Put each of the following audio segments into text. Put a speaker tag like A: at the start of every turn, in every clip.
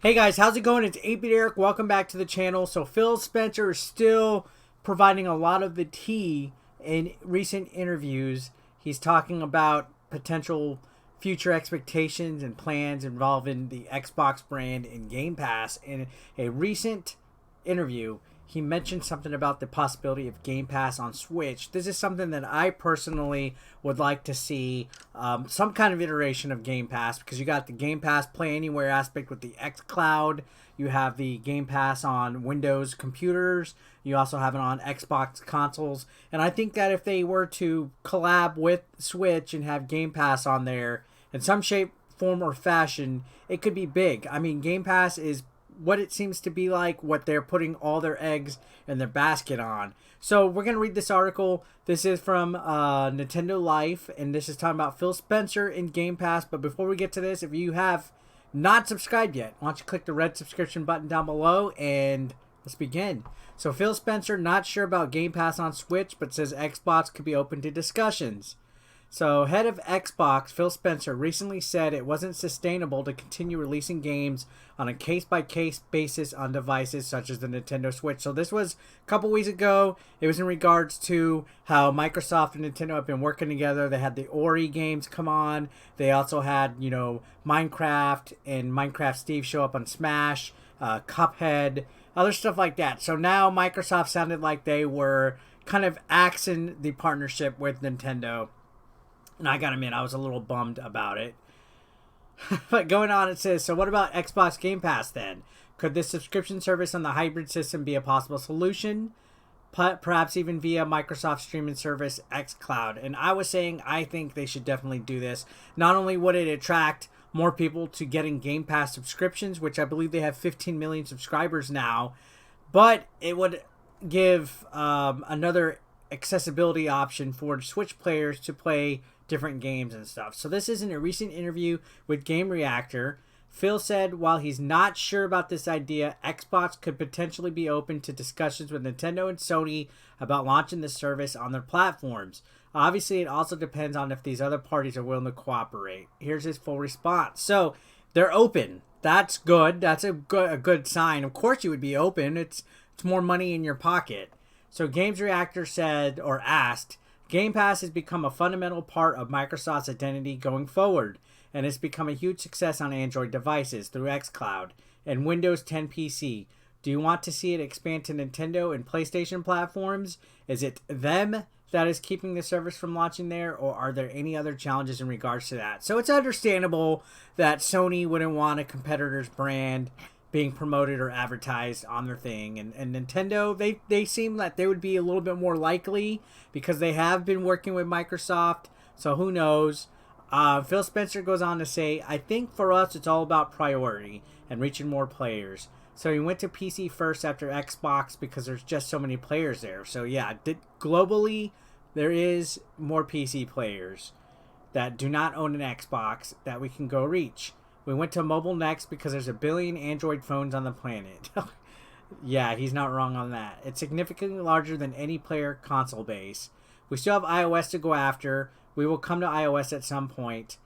A: Hey guys, how's it going? It's 8-Bit Eric. Welcome back to the channel. So Phil Spencer is still providing a lot of the tea in recent interviews. He's talking about potential future expectations and plans involving the Xbox brand and Game Pass. In a recent interview, he mentioned something about the possibility of Game Pass on Switch. This is something that I personally would like to see, some kind of iteration of Game Pass, because you got the Game Pass Play Anywhere aspect with the xCloud. You have the Game Pass on Windows computers. You also have it on Xbox consoles. And I think that if they were to collab with Switch and have Game Pass on there in some shape, form, or fashion, it could be big. I mean, Game Pass is what it seems to be like, what they're putting all their eggs in their basket on. So we're going to read this article. This is from Nintendo Life, and this is talking about Phil Spencer in Game Pass. But before we get to this, if you have not subscribed yet, why don't you click the red subscription button down below, and let's begin. So Phil Spencer, not sure about Game Pass on Switch, but says Xbox could be open to discussions. So, head of Xbox, Phil Spencer, recently said it wasn't sustainable to continue releasing games on a case-by-case basis on devices such as the Nintendo Switch. So, this was a couple weeks ago. It was in regards to how Microsoft and Nintendo have been working together. They had the Ori games come on. They also had, Minecraft and Minecraft Steve show up on Smash, Cuphead, other stuff like that. So, now Microsoft sounded like they were kind of axing the partnership with Nintendo. And I gotta admit, I was a little bummed about it. But going on, it says, so what about Xbox Game Pass then? Could this subscription service on the hybrid system be a possible solution? Perhaps even via Microsoft streaming service xCloud. And I was saying, I think they should definitely do this. Not only would it attract more people to getting Game Pass subscriptions, which I believe they have 15 million subscribers now, but it would give another accessibility option for Switch players to play different games and stuff. So this is in a recent interview with Game Reactor. Phil said while he's not sure about this idea, Xbox could potentially be open to discussions with Nintendo and Sony about launching the service on their platforms. Obviously, it also depends on if these other parties are willing to cooperate. Here's his full response. So they're open. That's good. That's a good sign. Of course you would be open. It's more money in your pocket. So Games Reactor said, or asked, Game Pass has become a fundamental part of Microsoft's identity going forward, and it's become a huge success on Android devices through xCloud and Windows 10 PC. Do you want to see it expand to Nintendo and PlayStation platforms? Is it them that is keeping the service from launching there, or are there any other challenges in regards to that? So it's understandable that Sony wouldn't want a competitor's brand being promoted or advertised on their thing, and Nintendo, they seem like they would be a little bit more likely because they have been working with Microsoft, so who knows. Phil Spencer goes on to say, I think for us it's all about priority and reaching more players. So he went to PC first after Xbox because there's just so many players there. So yeah, globally there is more PC players that do not own an Xbox that we can go reach. We went to mobile next because there's 1 billion Android phones on the planet. Yeah, he's not wrong on that. It's significantly larger than any player console base. We still have iOS to go after. We will come to iOS at some point.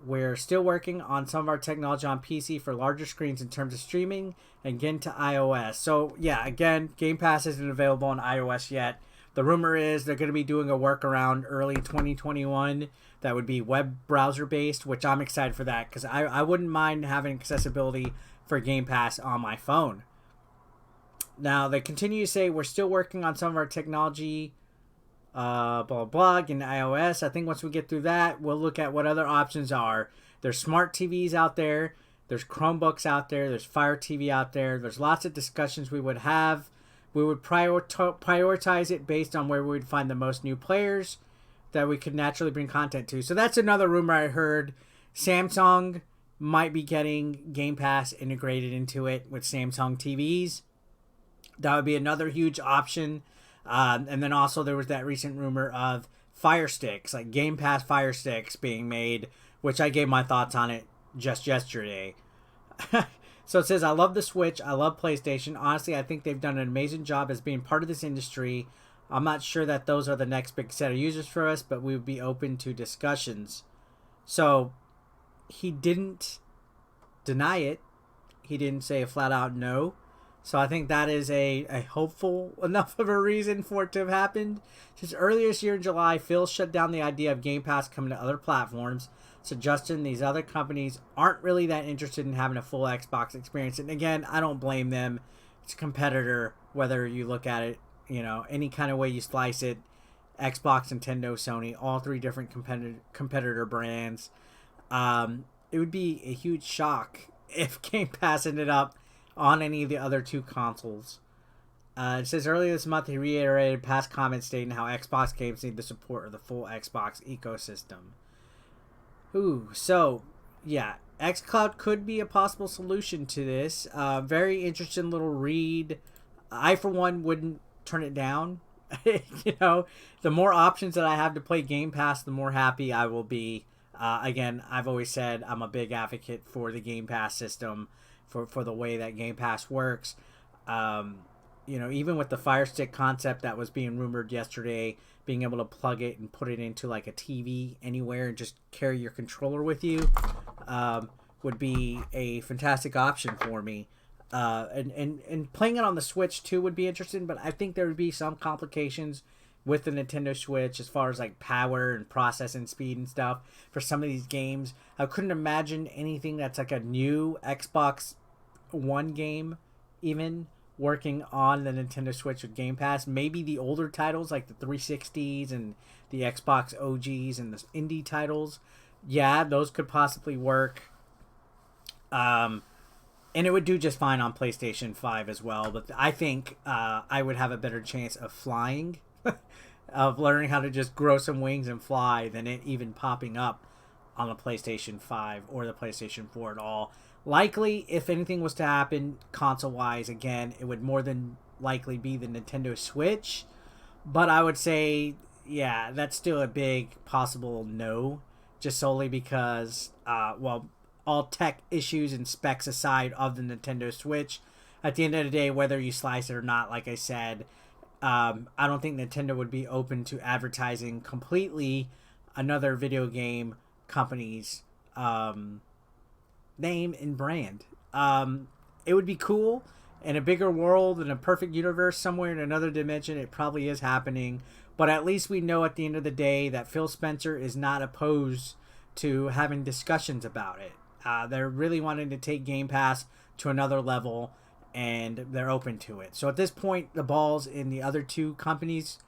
A: We're still working on some of our technology on PC for larger screens in terms of streaming and getting to iOS. So, yeah, again, Game Pass isn't available on iOS yet. The rumor is they're going to be doing a workaround early 2021 that would be web browser based, which I'm excited for that because I wouldn't mind having accessibility for Game Pass on my phone. Now, they continue to say we're still working on some of our technology, blah, blah, in iOS. I think once we get through that, we'll look at what other options are. There's smart TVs out there. There's Chromebooks out there. There's Fire TV out there. There's lots of discussions we would have. We would prioritize it based on where we would find the most new players that we could naturally bring content to. So that's another rumor I heard. Samsung might be getting Game Pass integrated into it with Samsung TVs. That would be another huge option. And then also there was that recent rumor of Fire Sticks, like Game Pass Fire Sticks being made, which I gave my thoughts on it just yesterday. So it says, I love the Switch. I love PlayStation. Honestly, I think they've done an amazing job as being part of this industry. I'm not sure that those are the next big set of users for us, but we would be open to discussions. So he didn't deny it. He didn't say a flat out no. So I think that is a hopeful enough of a reason for it to have happened. Since earlier this year in July, Phil shut down the idea of Game Pass coming to other platforms, suggesting these other companies aren't really that interested in having a full Xbox experience. And again, I don't blame them. It's a competitor, whether you look at it, you know, any kind of way you slice it. Xbox, Nintendo, Sony, all three different competitor brands. It would be a huge shock if Game Pass ended up on any of the other two consoles. It says earlier this month he reiterated past comments stating how Xbox games need the support of the full Xbox ecosystem. Ooh, so yeah, xCloud could be a possible solution to this. Very interesting little read. I, for one, wouldn't turn it down. You know, the more options that I have to play Game Pass, the more happy I will be. Again, I've always said I'm a big advocate for the Game Pass system, for the way that Game Pass works. You know, even with the Fire Stick concept that was being rumored yesterday, being able to plug it and put it into like a TV anywhere and just carry your controller with you would be a fantastic option for me. And playing it on the Switch too would be interesting, but I think there would be some complications with the Nintendo Switch as far as like power and processing speed and stuff for some of these games. I couldn't imagine anything that's like a new Xbox One game even working on the Nintendo Switch with Game Pass. Maybe the older titles like the 360s and the Xbox OGs and the indie titles. Yeah, those could possibly work. And it would do just fine on PlayStation 5 as well. But I think I would have a better chance of flying, of learning how to just grow some wings and fly, than it even popping up on the PlayStation 5 or the PlayStation 4 at all. Likely, if anything was to happen console-wise, again, it would more than likely be the Nintendo Switch. But I would say, yeah, that's still a big possible no, just solely because, well, all tech issues and specs aside of the Nintendo Switch, at the end of the day, whether you slice it or not, like I said, I don't think Nintendo would be open to advertising completely another video game company's name and brand. It would be cool in a bigger world, in a perfect universe, somewhere in another dimension. It probably is happening, but at least we know at the end of the day that Phil Spencer is not opposed to having discussions about it. They're really wanting to take Game Pass to another level, and they're open to it. So at this point, the ball's in the other two companies'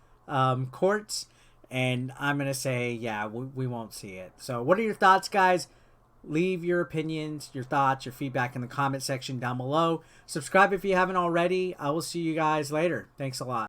A: courts, and I'm going to say, yeah, we won't see it. So what are your thoughts, guys? Leave your opinions, your thoughts, your feedback in the comment section down below. Subscribe if you haven't already. I will see you guys later. Thanks a lot.